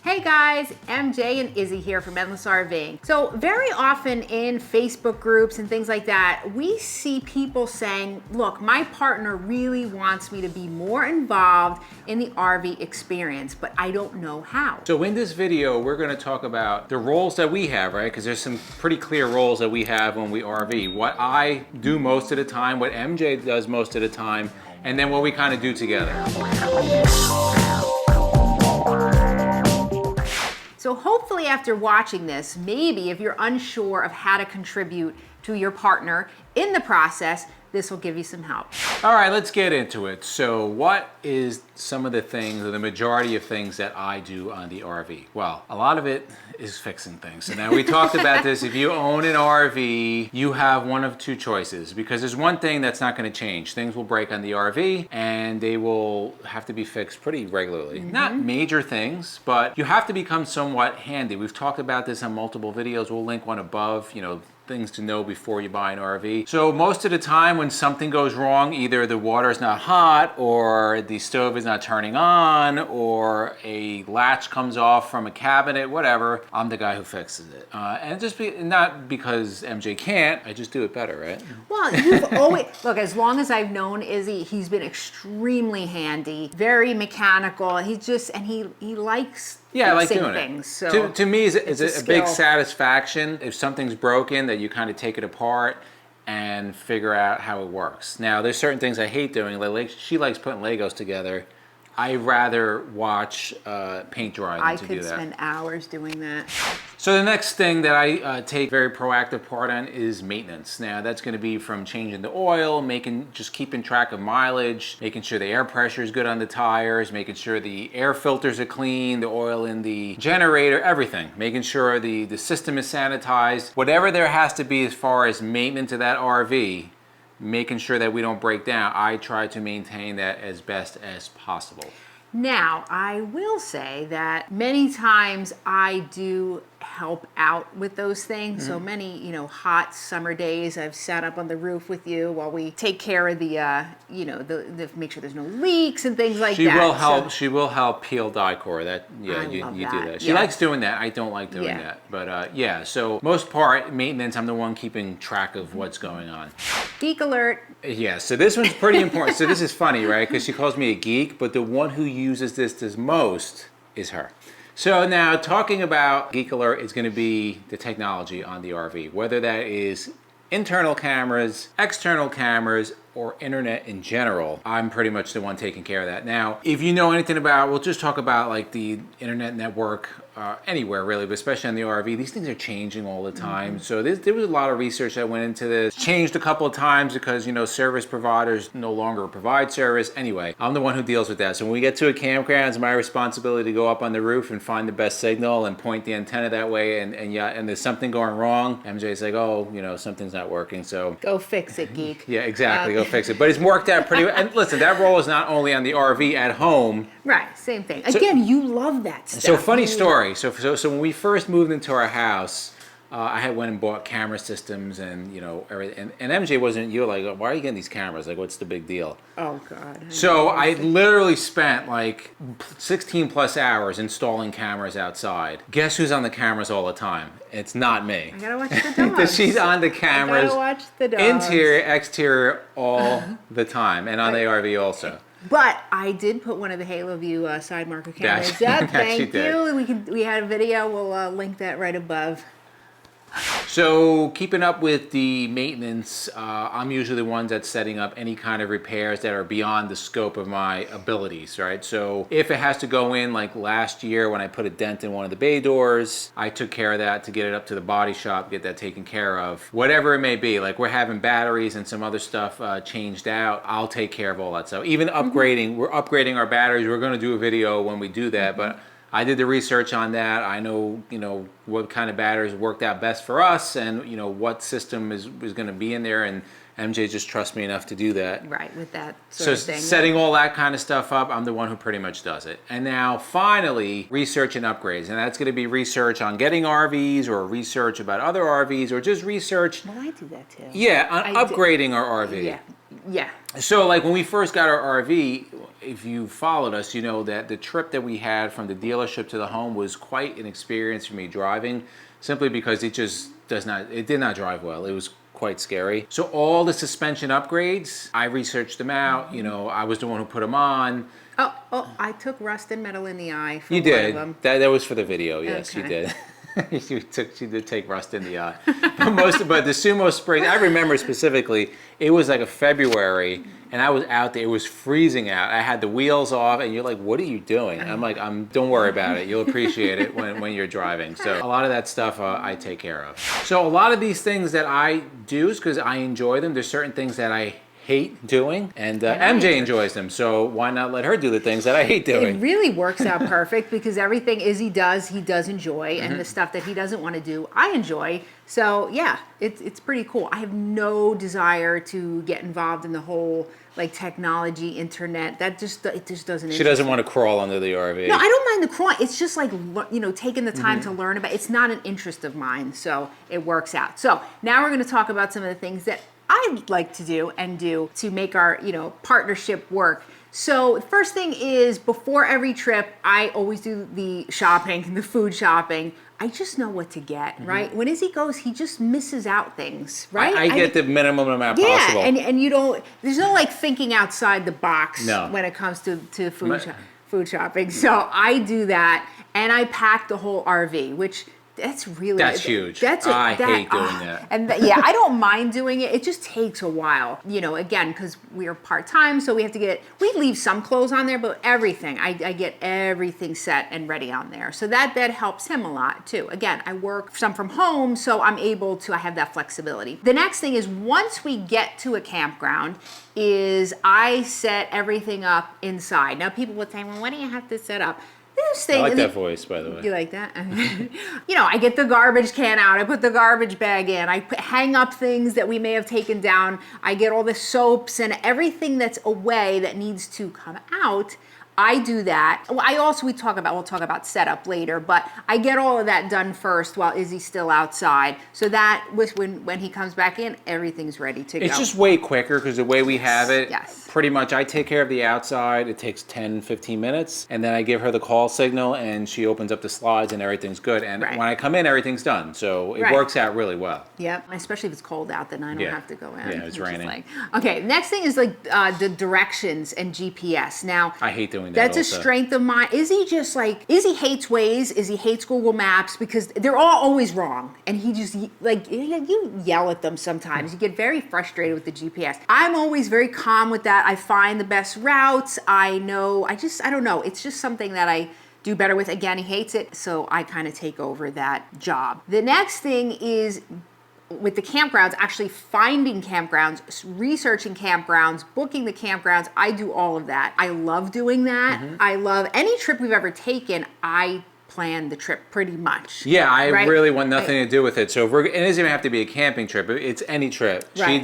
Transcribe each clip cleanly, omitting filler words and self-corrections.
Hey guys, MJ and Izzy here from Endless RVing. So very often in Facebook groups and things like that, we see people saying, look, my partner really wants me to be more involved in the RV experience, but I don't know how. So in this video, we're gonna talk about the roles that we have, right? Because there's some pretty clear roles that we have when we RV. What I do most of the time, what MJ does most of the time, and then what we kind of do together. So hopefully after watching this, maybe if you're unsure of how to contribute to your partner in the process, this will give you some help. All right, let's get into it. So what is some of the things, or the majority of things that I do on the RV? Well, a lot of it is fixing things. So now we talked about this. If you own an RV, you have one of two choices, because there's one thing that's not gonna change. Things will break on the RV and they will have to be fixed pretty regularly. Not major things, but you have to become somewhat handy. We've talked about this on multiple videos. We'll link one above, things to know before you buy an RV. So most of the time when something goes wrong, either the water is not hot or the stove is not turning on or a latch comes off from a cabinet, whatever, I'm the guy who fixes it. And not because MJ can't, I just do it better, right? Well, you've always, look, as long as I've known Izzy, he's been extremely handy, very mechanical. He likes I like fixing doing things. it. So to me, it's a big skill. satisfaction if something's broken that you kind of take it apart and figure out how it works. Now, there's certain things I hate doing. Like she likes putting Legos together. I rather watch paint dry than to do that. I could spend hours doing that. So the next thing that I take very proactive part on is maintenance. Now that's going to be from changing the oil, just keeping track of mileage, making sure the air pressure is good on the tires, making sure the air filters are clean, the oil in the generator, everything. Making sure the system is sanitized. Whatever there has to be as far as maintenance of that RV, making sure that we don't break down, I try to maintain that as best as possible. Now, I will say that many times I do help out with those things. So many, hot summer days, I've sat up on the roof with you while we take care of the make sure there's no leaks and things like that. She will help peel Dicor. You do that. She likes doing that. I don't like doing that. But so most part, maintenance, I'm the one keeping track of what's going on. Geek alert. Yeah, so this one's pretty important. So this is funny, right? Because she calls me a geek, but the one who uses this the most is her. So now talking about Geek Alert is going to be the technology on the RV, whether that is internal cameras, external cameras, or internet in general. I'm pretty much the one taking care of that. Now, if you know anything about, we'll just talk about like the internet network anywhere really, but especially on the RV, these things are changing all the time. So there was a lot of research that went into this. Changed a couple of times because, service providers no longer provide service. Anyway, I'm the one who deals with that. So when we get to a campground, it's my responsibility to go up on the roof and find the best signal and point the antenna that way. And there's something going wrong. MJ's like, oh, something's not working. So go fix it, geek. Yeah, exactly. Go fix it. But it's worked out pretty well. And listen, that role is not only on the RV at home. Right, same thing. Again, you love that stuff. So funny story. So when we first moved into our house, I went and bought camera systems and everything. And MJ wasn't. You're like, why are you getting these cameras? Like, what's the big deal? Oh God. So I literally spent like 16 plus hours installing cameras outside. Guess who's on the cameras all the time? It's not me. I gotta watch the dogs. She's on the cameras. I gotta watch the dogs. Interior, exterior, all the time, and on the RV also. But I did put one of the Halo View side marker cameras up. Thank you. We had a video. We'll link that right above. So keeping up with the maintenance, I'm usually the one that's setting up any kind of repairs that are beyond the scope of my abilities, right? So if it has to go in, like last year when I put a dent in one of the bay doors, I took care of that to get it up to the body shop, get that taken care of. Whatever it may be, like we're having batteries and some other stuff changed out, I'll take care of all that stuff. Even upgrading, we're upgrading our batteries. We're going to do a video when we do that, but I did the research on that. I know, what kind of batteries worked out best for us and, what system is going to be in there. And MJ just trusts me enough to do that. Right, with that sort of thing. So setting all that kind of stuff up, I'm the one who pretty much does it. And now finally, research and upgrades. And that's going to be research on getting RVs or research about other RVs or just research. Well, I do that too. Yeah, on upgrading our RV. Yeah. So like when we first got our RV, if you followed us, you know that the trip that we had from the dealership to the home was quite an experience for me driving, simply because it did not drive well. It was quite scary. So all the suspension upgrades, I researched them out. You know, I was the one who put them on. Oh, I took rust and metal in the eye for You one did. of them. That was for the video. Yes, Okay. you did. She did take rust in the eye. But the Sumo Springs, I remember specifically, it was like a February, and I was out there. It was freezing out. I had the wheels off, and you're like, "What are you doing?" And I'm like, "Don't worry about it. You'll appreciate it when you're driving." So a lot of that stuff I take care of. So a lot of these things that I do is because I enjoy them. There's certain things that I hate doing, and MJ enjoys them, so why not let her do the things that I hate doing? It really works out perfect because everything Izzy does, he does enjoy, and the stuff that he doesn't want to do, I enjoy. So yeah, it's pretty cool. I have no desire to get involved in the whole like technology, internet. It just doesn't. She doesn't want to crawl under the RV. No, I don't mind the crawl. It's just like, you know, taking the time to learn about. It's not an interest of mine, so it works out. So now we're going to talk about some of the things that I'd like to do to make our, you know, partnership work. So the first thing is, before every trip, I always do the shopping, the food shopping. I just know what to get, right? When Izzy goes, he just misses out things, right? I get the minimum amount possible. Yeah, and you don't, there's no like thinking outside the box No. when it comes to food shopping. So I do that, and I pack the whole RV, which that's huge. I hate doing that. And yeah, I don't mind doing it. It just takes a while, you know, again, because we're part-time, so we leave some clothes on there, but everything, I get everything set and ready on there. So that helps him a lot too. Again, I work some from home, so I have that flexibility. The next thing is, once we get to a campground, I set everything up inside. Now people would say, well, what do you have to set up? I like that voice, by the way. You like that? You know, I get the garbage can out. I put the garbage bag in. I hang up things that we may have taken down. I get all the soaps and everything that's away that needs to come out. I do that. We'll talk about setup later, but I get all of that done first while Izzy's still outside. So that when he comes back in, everything's ready to go. It's just way quicker because the way we have it, Yes. pretty much I take care of the outside. It takes 10, 15 minutes, and then I give her the call signal, and she opens up the slides, and everything's good. And when I come in, everything's done. So it works out really well. Yep, especially if it's cold out, then I don't have to go in. Yeah, it's raining. Okay, next thing is like the directions and GPS. Now, I hate doing that. That's also a strength of mine. Izzy hates Waze. Izzy hates Google Maps because they're all always wrong. And he just, like, you yell at them sometimes. You get very frustrated with the GPS. I'm always very calm with that. I find the best routes. I don't know. It's just something that I do better with. Again, he hates it, so I kind of take over that job. The next thing is, with the campgrounds, actually finding campgrounds, researching campgrounds, booking the campgrounds. I do all of that. I love doing that. I love any trip we've ever taken. I plan the trip pretty much. Yeah, I really want nothing to do with it. So it doesn't even have to be a camping trip. It's any trip. She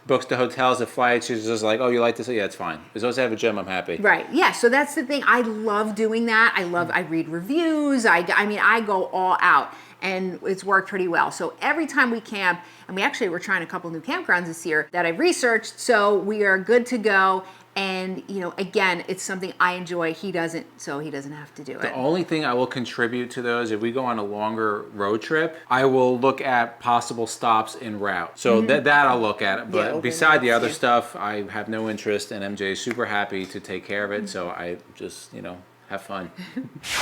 books the hotels, the flights. She's just like, oh, you like this? Yeah, it's fine. As long as I have a gym, I'm happy. Right. Yeah. So that's the thing. I love doing that. I read reviews. I go all out. And it's worked pretty well. So every time we camp, and we're trying a couple new campgrounds this year that I've researched, so we are good to go. And, you know, again, it's something I enjoy. He doesn't, so he doesn't have to do it. The only thing I will contribute to those, if we go on a longer road trip, I will look at possible stops en route. So that I'll look at. But beside the other stuff, I have no interest, and MJ is super happy to take care of it. So I just, you know, have fun.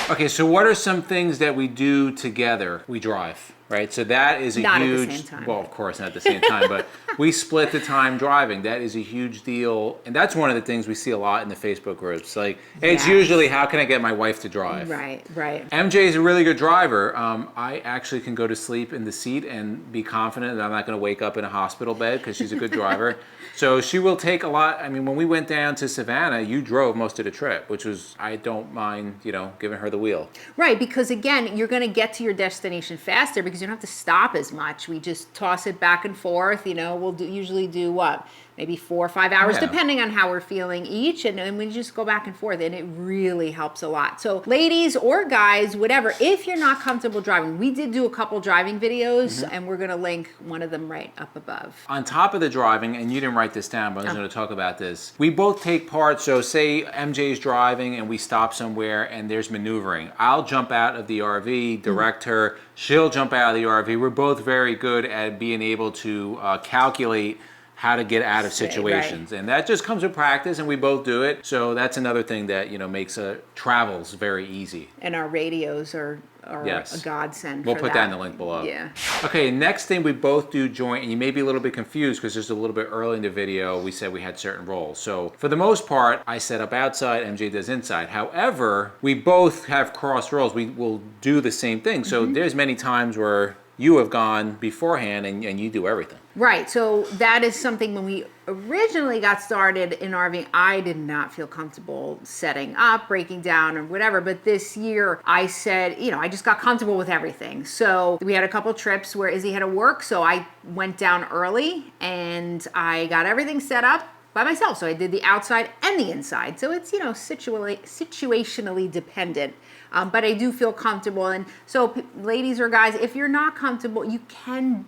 Okay, so what are some things that we do together? We drive, right? So that is not huge, at the same time. Well, of course, not at the same time, but we split the time driving. That is a huge deal. And that's one of the things we see a lot in the Facebook groups. Like, it's usually, how can I get my wife to drive? Right. MJ is a really good driver. I actually can go to sleep in the seat and be confident that I'm not going to wake up in a hospital bed because she's a good driver. So she will take a lot. I mean, when we went down to Savannah, you drove most of the trip, which was, I don't mind, you know, giving her the wheel. Right, because again, you're going to get to your destination faster because you don't have to stop as much. We just toss it back and forth. You know, we'll usually do what? maybe 4 or 5 hours, Yeah. depending on how we're feeling each. And we just go back and forth, and it really helps a lot. So ladies or guys, whatever, if you're not comfortable driving, we did do a couple driving videos, and we're going to link one of them right up above. On top of the driving, and you didn't write this down, but I was going to talk about this. We both take part. So say MJ's driving and we stop somewhere and there's maneuvering. I'll jump out of the RV, direct her. She'll jump out of the RV. We're both very good at being able to calculate how to get out of situations. Right. And that just comes with practice, and we both do it. So that's another thing that, makes travels very easy. And our radios are yes. a godsend. We'll put that in the link below. Yeah. Okay, next thing, we both do joint, and you may be a little bit confused because just a little bit early in the video, we said we had certain roles. So for the most part, I set up outside, MJ does inside. However, we both have cross roles. We will do the same thing. So there's many times where you have gone beforehand and you do everything. Right, so that is something when we originally got started in RVing, I did not feel comfortable setting up, breaking down, or whatever. But this year I said, I just got comfortable with everything. So we had a couple trips where Izzy had to work, so I went down early and I got everything set up by myself. So I did the outside and the inside. So it's, situationally dependent. But I do feel comfortable. And so ladies or guys, if you're not comfortable, you can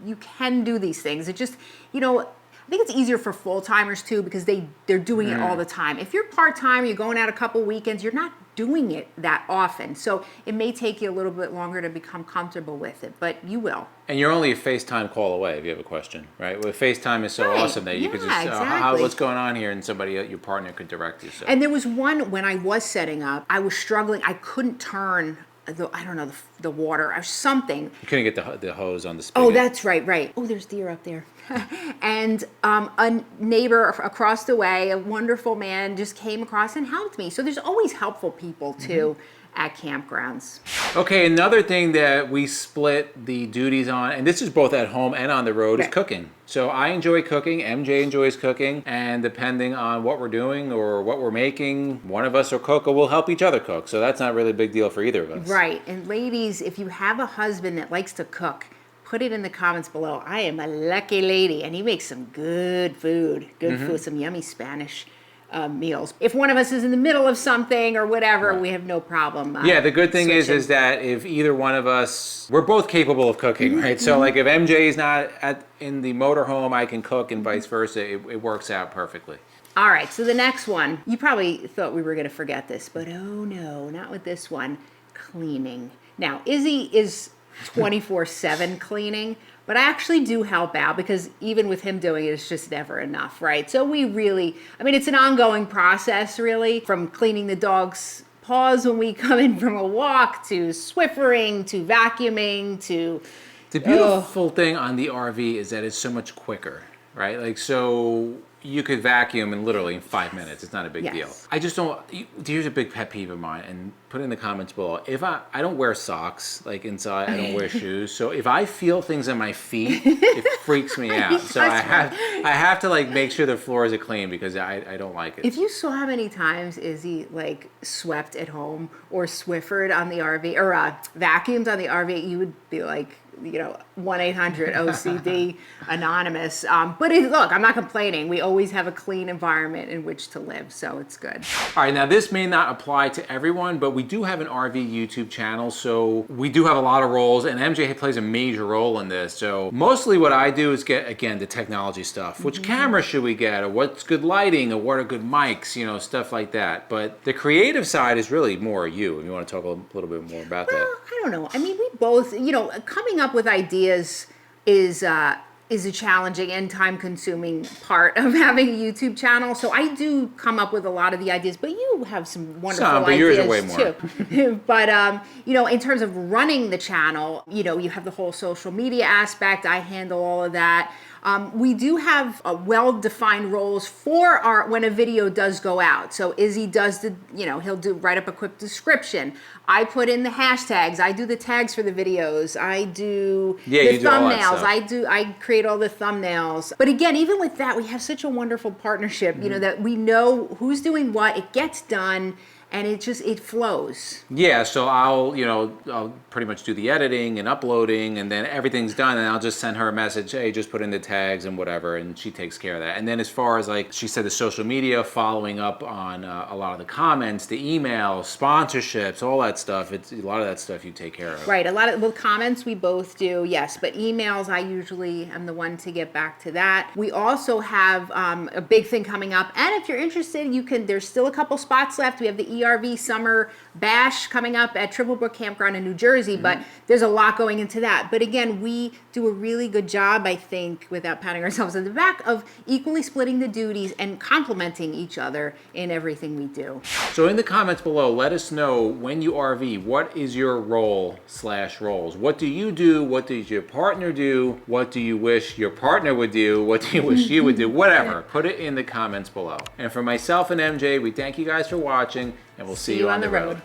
do these things. It just, I think it's easier for full-timers too, because they're doing it all the time. If you're part-time, you're going out a couple weekends, you're not doing it that often. So it may take you a little bit longer to become comfortable with it, but you will. And you're only a FaceTime call away if you have a question, right? Well, FaceTime is so awesome that you could just, exactly. What's going on here? And somebody, your partner, could direct you. So. And there was one when I was setting up, I was struggling. I couldn't turn the water or something. You couldn't get the hose on the spigot. Oh, that's right. Oh, there's deer up there. And a neighbor across the way, a wonderful man, just came across and helped me. So there's always helpful people too at campgrounds. Okay, another thing that we split the duties on, and this is both at home and on the road, is cooking. So I enjoy cooking, MJ enjoys cooking, and depending on what we're doing or what we're making, one of us will cook or we'll help each other cook. So that's not really a big deal for either of us. Right, and ladies, if you have a husband that likes to cook, put it in the comments below. I am a lucky lady, and he makes some good food, some yummy Spanish meals. If one of us is in the middle of something or whatever, we have no problem. Yeah, the good thing is that if either one of us, we're both capable of cooking, right? So like if MJ is not in the motorhome, I can cook, and vice versa. It works out perfectly. All right, so the next one, you probably thought we were going to forget this, but oh no, not with this one. Cleaning. Now, Izzy is 24/7 cleaning, but I actually do help out because even with him doing it, it's just never enough, right? So we really, it's an ongoing process really, from cleaning the dog's paws when we come in from a walk, to Swiffering, to vacuuming, to... The beautiful thing on the RV is that it's so much quicker, right? Like, so you could vacuum in literally 5 minutes. It's not a big deal. I just don't, here's a big pet peeve of mine, and put it in the comments below. If I don't wear socks, like inside, I don't wear shoes. So if I feel things on my feet, it freaks me out. So I have to like make sure the floors are clean because I don't like it. If you saw how many times Izzy like swept at home or Swiffered on the RV, or vacuumed on the RV, you would be like, 1-800-OCD Anonymous. But look, I'm not complaining. We always have a clean environment in which to live, so it's good. All right, now this may not apply to everyone, but we do have an RV YouTube channel, so we do have a lot of roles, and MJ plays a major role in this. So mostly what I do is get, again, the technology stuff. Which camera should we get, or what's good lighting, or what are good mics, stuff like that. But the creative side is really more you, if you want to talk a little bit more about that. I don't know. We both, coming up with ideas is a challenging and time-consuming part of having a YouTube channel. So I do come up with a lot of the ideas, but you have some wonderful ideas yours are way more. Too. But in terms of running the channel, you have the whole social media aspect. I handle all of that. We do have well-defined roles for when a video does go out. So Izzy does he'll write up a quick description. I put in the hashtags. I do the tags for the videos. I do the thumbnails. I create all the thumbnails. But again, even with that, we have such a wonderful partnership, that we know who's doing what. It gets done. and it flows. Yeah, so I'll pretty much do the editing and uploading, and then everything's done, and I'll just send her a message, hey, just put in the tags and whatever, and she takes care of that. And then as far as like she said, the social media, following up on a lot of the comments, the emails, sponsorships, all that stuff, it's a lot of that stuff you take care of. Right, comments we both do, yes, but emails I usually am the one to get back to that. We also have a big thing coming up, and if you're interested, there's still a couple spots left. We have the ERV Summer Bash coming up at Triplebrook Campground in New Jersey, but there's a lot going into that. But again, we do a really good job, I think, without patting ourselves on the back, of equally splitting the duties and complementing each other in everything we do. So in the comments below, let us know, when you RV, what is your role/roles? What do you do? What does your partner do? What do you wish your partner would do? What do you wish you would do? Whatever. Put it in the comments below. And for myself and MJ, we thank you guys for watching, and we'll see you on the road.